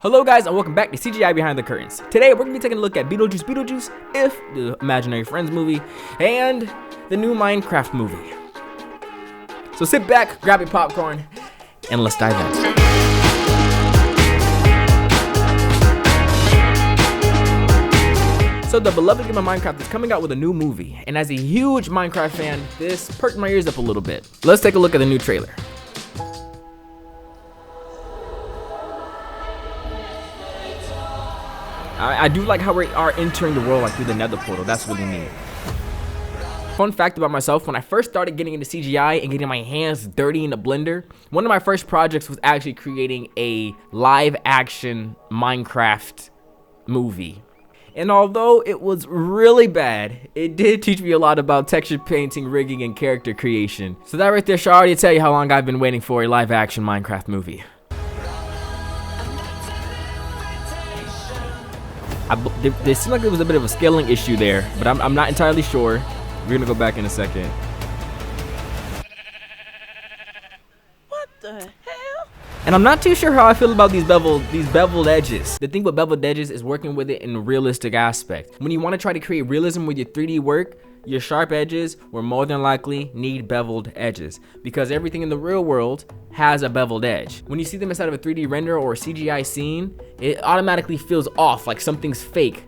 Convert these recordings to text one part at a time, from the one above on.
Hello guys and welcome back to CGI Behind the Curtains. Today we're going to be taking a look at Beetlejuice Beetlejuice, If, the Imaginary Friends movie, and the new Minecraft movie. So sit back, grab your popcorn, and let's dive in. So the beloved game of Minecraft is coming out with a new movie, and as a huge Minecraft fan, this perked my ears up a little bit. Let's take a look at the new trailer. I do like how we are entering the world like through the nether portal. That's really neat. Fun fact about myself, when I first started getting into CGI and getting my hands dirty in the blender, one of my first projects was actually creating a live action Minecraft movie. And although it was really bad, it did teach me a lot about texture painting, rigging, and character creation. So that right there should already tell you how long I've been waiting for a live action Minecraft movie. There seemed like there was a bit of a scaling issue there, but I'm not entirely sure. We're gonna go back in a second. What the hell? And I'm not too sure how I feel about these beveled edges. The thing with beveled edges is working with it in a realistic aspect. When you want to try to create realism with your 3D work, your sharp edges will more than likely need beveled edges, because everything in the real world has a beveled edge. When you see them inside of a 3D render or a CGI scene, it automatically feels off, like something's fake,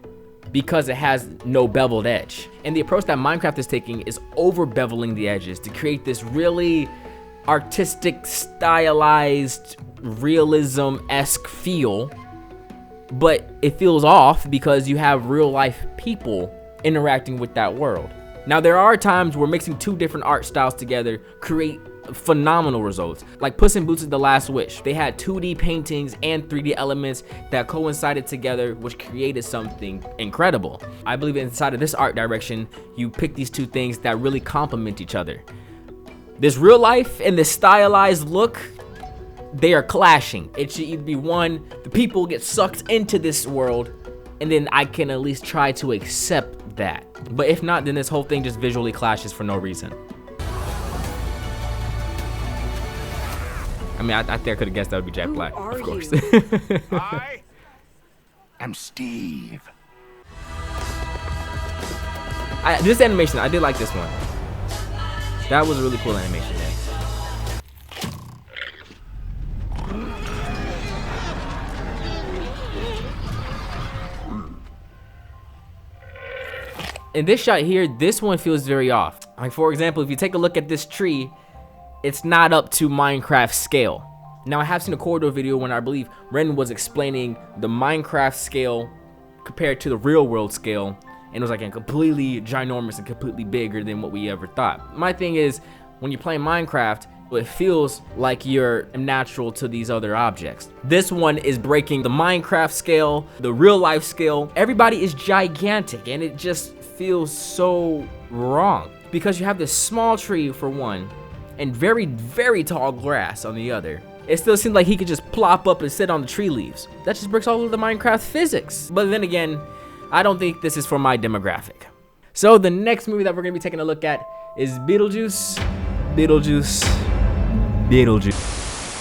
because it has no beveled edge. And the approach that Minecraft is taking is over beveling the edges to create this really artistic, stylized, realism-esque feel, but it feels off because you have real life people interacting with that world. Now there are times where mixing two different art styles together create phenomenal results, like Puss in Boots' The Last Wish. They had 2D paintings and 3D elements that coincided together, which created something incredible. I believe inside of this art direction, you pick these two things that really complement each other. This real life and this stylized look, they are clashing. It should either be one, the people get sucked into this world, and then I can at least try to accept that. But if not, then this whole thing just visually clashes for no reason. I mean, I think I could have guessed that would be Jack Black, of course. I am Steve. This animation, I did like this one. That was a really cool animation, man. In this shot here, this one feels very off. Like for example, if you take a look at this tree, it's not up to Minecraft scale. Now I have seen a corridor video when I believe Ren was explaining the Minecraft scale compared to the real world scale, and it was like a completely ginormous and completely bigger than what we ever thought. My thing is, when you're playing Minecraft, it feels like you're natural to these other objects. This one is breaking the Minecraft scale, the real life scale. Everybody is gigantic and it just feels so wrong, because you have this small tree for one and very, very tall grass on the other. It still seems like he could just plop up and sit on the tree leaves. That just breaks all of the Minecraft physics. But then again, I don't think this is for my demographic. So the next movie that we're gonna be taking a look at is Beetlejuice Beetlejuice.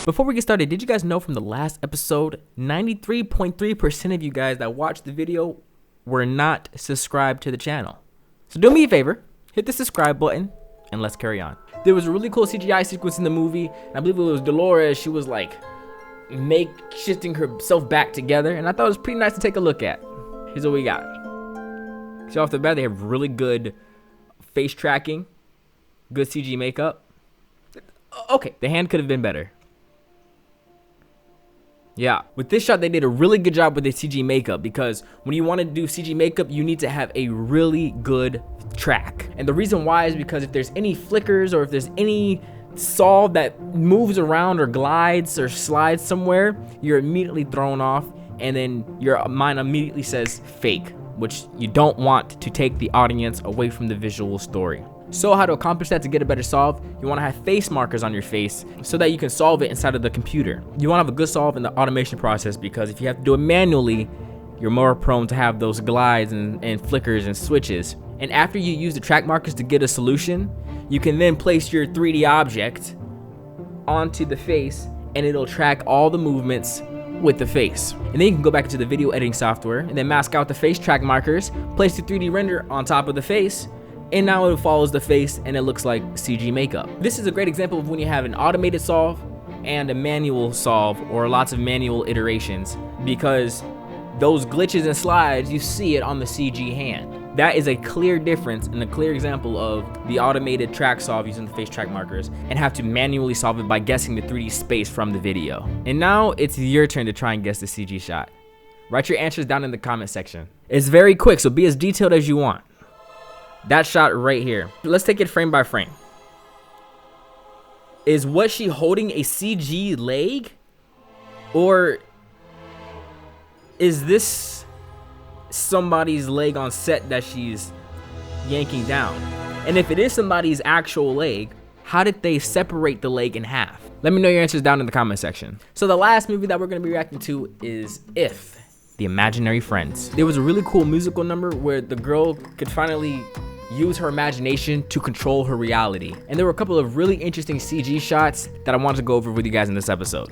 Before we get started, did you guys know from the last episode, 93.3% of you guys that watched the video were not subscribed to the channel? So do me a favor, hit the subscribe button, and let's carry on. There was a really cool CGI sequence in the movie, and I believe it was Dolores. She was like shifting herself back together, and I thought it was pretty nice to take a look at. Here's what we got. So off the bat, they have really good face tracking, good CG makeup. Okay, the hand could have been better. Yeah, with this shot, they did a really good job with the CG makeup, because when you want to do CG makeup, you need to have a really good track. And the reason why is because if there's any flickers or if there's any solve that moves around or glides or slides somewhere, you're immediately thrown off, and then your mind immediately says fake, which you don't want to take the audience away from the visual story. So how to accomplish that to get a better solve, you want to have face markers on your face so that you can solve it inside of the computer. You want to have a good solve in the automation process, because if you have to do it manually, you're more prone to have those glides and flickers and switches. And after you use the track markers to get a solution, you can then place your 3D object onto the face, and it'll track all the movements with the face. And then you can go back into the video editing software and then mask out the face track markers, place the 3D render on top of the face, and now it follows the face and it looks like CG makeup. This is a great example of when you have an automated solve and a manual solve, or lots of manual iterations, because those glitches and slides, you see it on the CG hand. That is a clear difference and a clear example of the automated track solve using the face track markers, and have to manually solve it by guessing the 3D space from the video. And now it's your turn to try and guess the CG shot. Write your answers down in the comment section. It's very quick, so be as detailed as you want. That shot right here. Let's take it frame by frame. Was she holding a CG leg? Or is this somebody's leg on set that she's yanking down? And if it is somebody's actual leg, how did they separate the leg in half? Let me know your answers down in the comment section. So the last movie that we're gonna be reacting to is If, The Imaginary Friends. There was a really cool musical number where the girl could finally use her imagination to control her reality. And there were a couple of really interesting CG shots that I wanted to go over with you guys in this episode.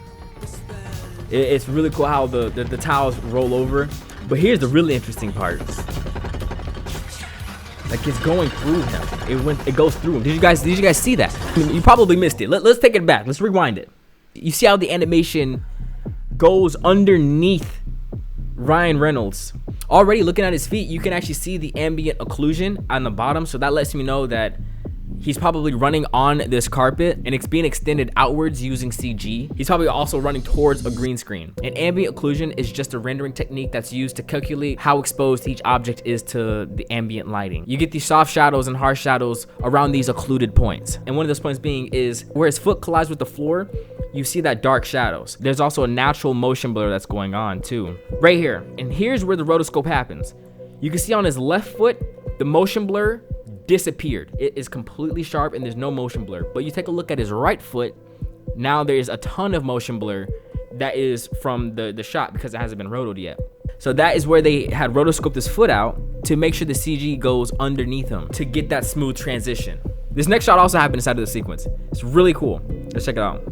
It's really cool how the tiles roll over. But here's the really interesting part. Like, it's going through him. It goes through him. Did you guys see that? I mean, you probably missed it. Let's take it back. Let's rewind it. You see how the animation goes underneath Ryan Reynolds. Already looking at his feet, you can actually see the ambient occlusion on the bottom, so that lets me know that he's probably running on this carpet and it's being extended outwards using CG. He's probably also running towards a green screen. And ambient occlusion is just a rendering technique that's used to calculate how exposed each object is to the ambient lighting. You get these soft shadows and harsh shadows around these occluded points. And one of those points being is where his foot collides with the floor, you see that dark shadows. There's also a natural motion blur that's going on too. Right here. And here's where the rotoscope happens. You can see on his left foot, the motion blur disappeared. It is completely sharp and there's no motion blur. But you take a look at his right foot, now there's a ton of motion blur that is from the shot because it hasn't been rotoed yet. So that is where they had rotoscoped his foot out to make sure the CG goes underneath him to get that smooth transition. This next shot also happened inside of the sequence. It's really cool. Let's check it out.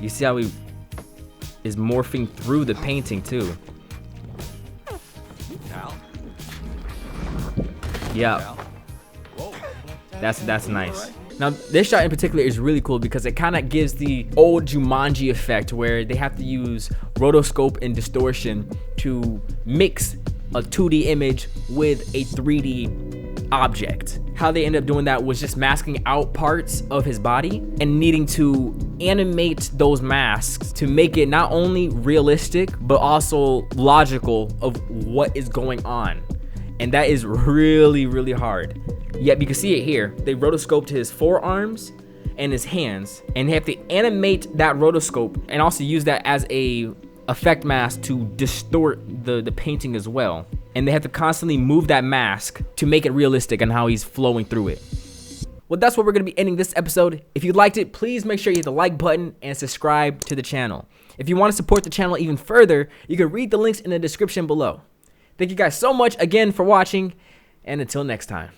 You see how he is morphing through the painting too. Yeah. That's nice. Now this shot in particular is really cool because it kind of gives the old Jumanji effect where they have to use rotoscope and distortion to mix a 2D image with a 3D object. How they end up doing that was just masking out parts of his body and needing to animate those masks to make it not only realistic but also logical of what is going on. And that is really, really hard. Yet you can see it here. They rotoscoped his forearms and his hands, and they have to animate that rotoscope and also use that as a effect mask to distort the painting as well. And they have to constantly move that mask to make it realistic on how he's flowing through it. Well, that's what we're gonna be ending this episode. If you liked it, please make sure you hit the like button and subscribe to the channel. If you want to support the channel even further, you can read the links in the description below. Thank you guys so much again for watching, and until next time.